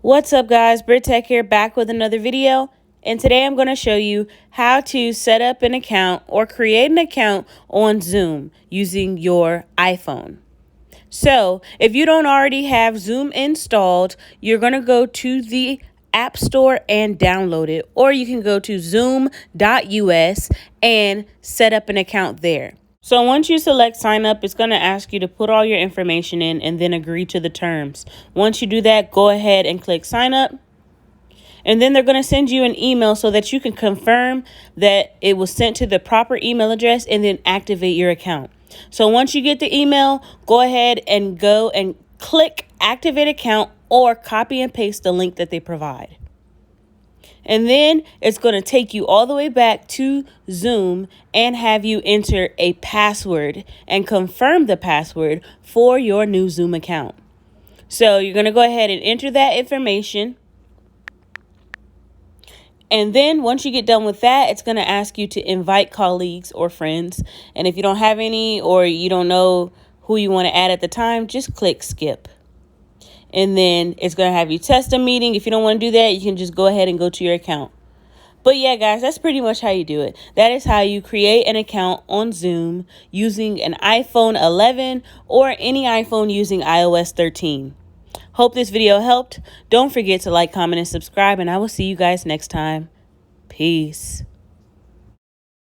What's up guys, Brit Tech here, back with another video, and today I'm going to show you how to set up an account or create an account on Zoom using your iPhone. So if you don't already have Zoom installed, you're going to go to the App Store and download it, or you can go to zoom.us and set up an account there. So once you select sign up, it's going to ask you to put all your information in and then agree to the terms. Once you do that, go ahead and click sign up. And then they're going to send you an email so that you can confirm that it was sent to the proper email address and then activate your account. So once you get the email, go ahead and go and click activate account or copy and paste the link that they provide. And then it's going to take you all the way back to Zoom and have you enter a password and confirm the password for your new Zoom account. So you're going to go ahead and enter that information. And then once you get done with that, it's going to ask you to invite colleagues or friends. And if you don't have any or you don't know who you want to add at the time, just click skip. And then it's going to have you test a meeting. If you don't want to do that, you can just go ahead and go to your account. But yeah, guys, that's pretty much how you do it. That is how you create an account on Zoom using an iPhone 11 or any iPhone using iOS 13. Hope this video helped. Don't forget to like, comment, and subscribe, and I will see you guys next time. Peace.